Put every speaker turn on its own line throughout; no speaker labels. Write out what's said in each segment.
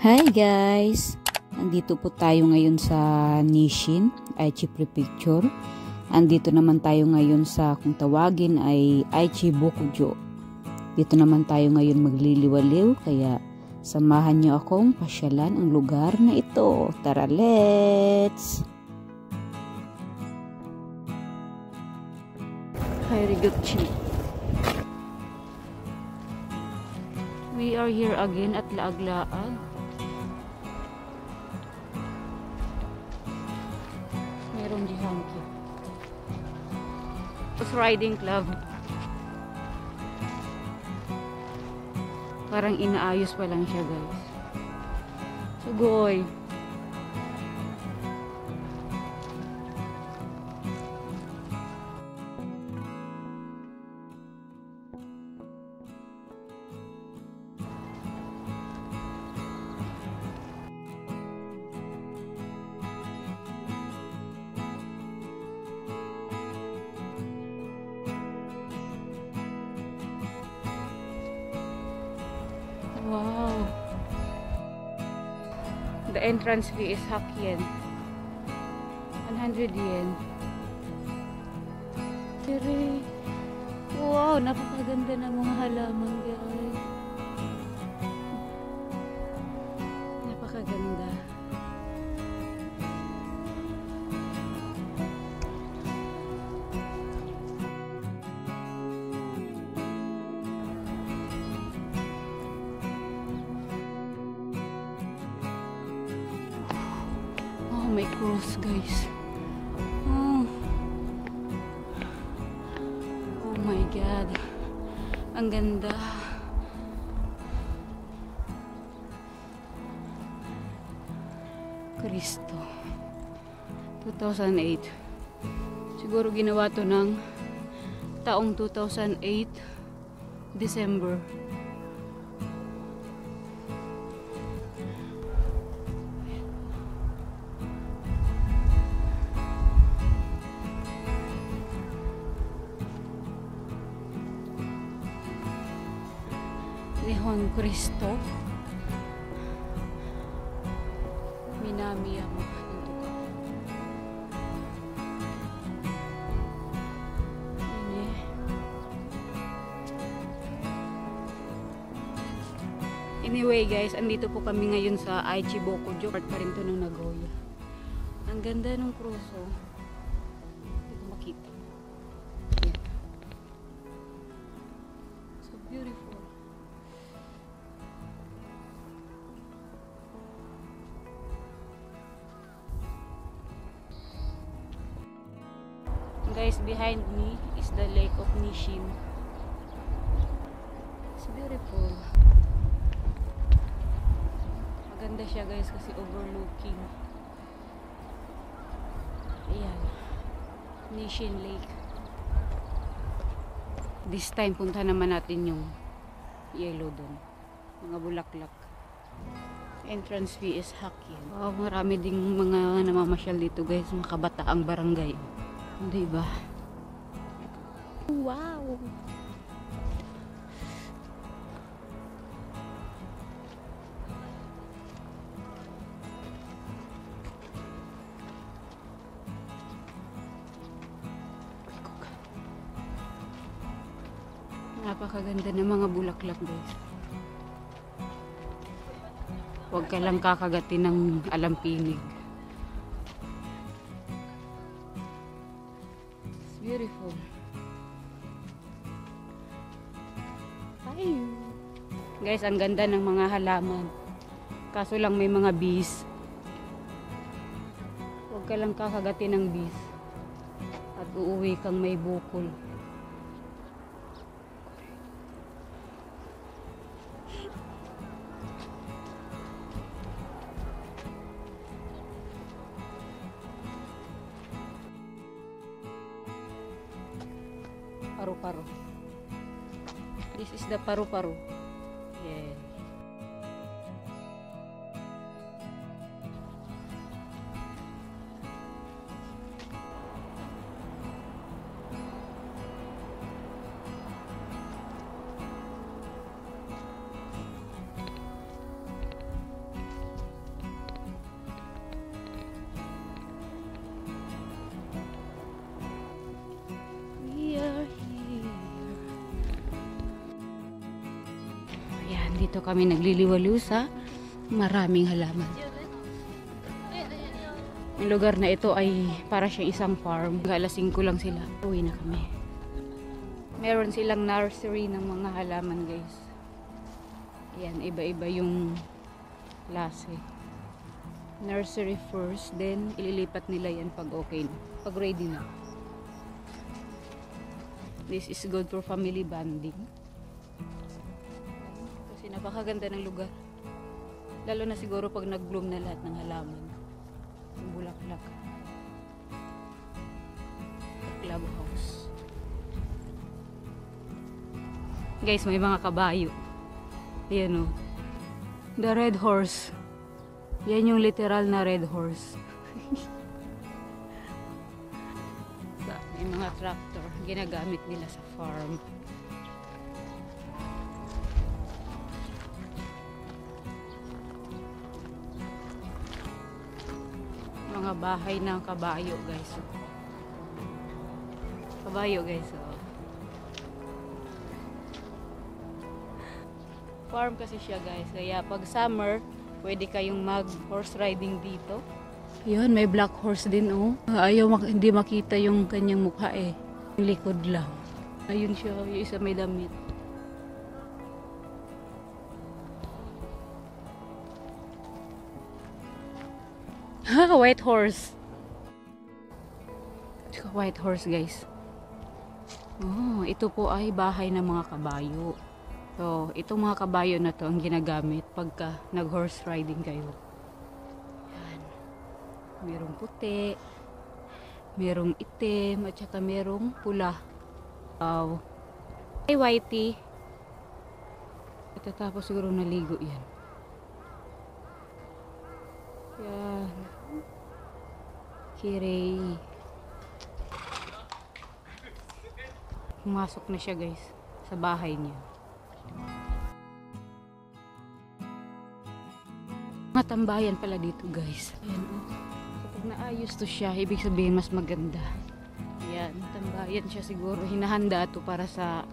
Hi guys! Andito po tayo ngayon sa Nishin, Aichi Prefecture. Andito naman tayo ngayon sa, kung tawagin ay Aichi Bokujo. Dito naman tayo ngayon magliliwaliw, kaya samahan niyo akong pasyalan ang lugar na ito. Tara, let's! Hairiguchi. We are here again at Laag-Laag. Merong Jihanki. Horse riding club. Parang inaayos pa lang siya, guys. Sugoy. Wow. The entrance fee is Hakien. 100 yen. Tiri. Wow, napakaganda ng mga halaman, guys. Napakaganda. May cross, guys. Oh my god, ang ganda. Cristo 2008. Siguro ginawa to ng taong 2008 December. Nihon Cristo Minami Yama. Anyway guys, andito po kami ngayon sa Aichi Bokujo. Part pa rin to ng Nagoya. Ang ganda ng kruso. Hindi ko makita. Yan. So beautiful. Guys, behind me is the lake of Nishin. It's beautiful. Maganda siya guys kasi overlooking. Ayan. Nishin Lake. This time punta naman natin yung yellow doon. Mga bulaklak. Entrance fee is Hakien. Wow, marami ding mga namamasyal dito guys. Mga kabataang barangay. Diba? Wow! Napakaganda ng mga bulaklak guys. Huwag ka lang kakagatin ng alampinig. Beautiful. Ay. Guys, ang ganda ng mga halaman. Kaso lang may mga bees. Huwag ka lang kakagatin ng bees. At uuwi kang may bukol. Paru-paro. This is the paru-paro. Yeah. Dito kami nagliliwaliw sa maraming halaman. Ang lugar na ito ay para siyang isang farm. Alas 5 lang sila. Uwi na kami. Meron silang nursery ng mga halaman, guys. Ayan, iba-iba yung klase. Nursery first, then ililipat nila yan pag okay na. Pag ready na. This is good for family bonding. Kasi napakaganda ng lugar. Lalo na siguro pag nag-bloom na lahat ng halaman. Yung bulaklak. Clubhouse. Guys, may mga kabayo. Ayan o. The red horse. Yan yung literal na red horse. May mga tractor. Ginagamit nila sa farm. Mga bahay ng kabayo, guys. Kabayo, guys. Farm kasi siya, guys. Kaya pag summer, pwede kayong mag horse riding dito. Yun, may black horse din, oh. Ayaw hindi makita yung kanyang mukha, eh. Yung likod lang. Ayun siya, yung isa may damit. Ha, white horse. White horse, guys. Oh, ito po ay bahay ng mga kabayo. So, itong mga kabayo na to ang ginagamit pagka nag-horse riding kayo. Yan. Merong puti, merong itim, at saka merong pula. Wow. Ay, whitey. At tapos siguro naligo yan. Yan. Kirey. Pumasok na siya, guys, sa bahay niya. Mga tambayan pala dito, guys. Ayan, oh. Kapag naayos to siya, ibig sabihin mas maganda. Ayan, tambayan siya siguro. Hinahanda to para sa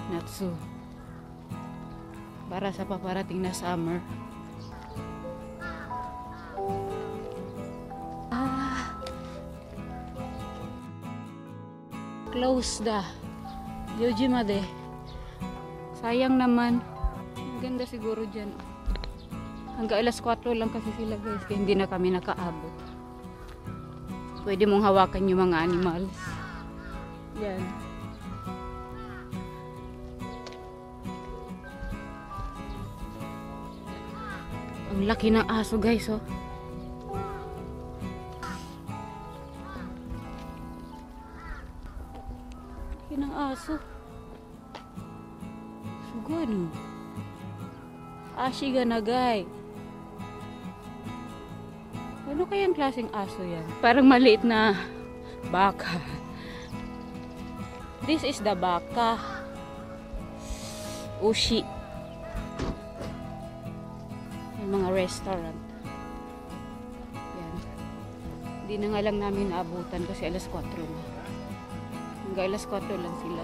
Natsu. Para sa paparating na summer. Close da. Yojimade. Sayang naman. Ganda siguro dyan. Hanggang alas 4 lang kasi sila, guys. Kaya hindi na kami nakaabot. Pwede mong hawakan yung mga animals. Yan. Ang laki ng aso, guys, oh. Laki ng aso. Sugod. Ashi ga nagay. Ano kayang klaseng aso yan? Parang maliit na baka. This is the baka. Ushi. May mga restaurant. Yan. Hindi na nga lang namin naabutan kasi alas 4 na. Hanggang alas 4 lang sila.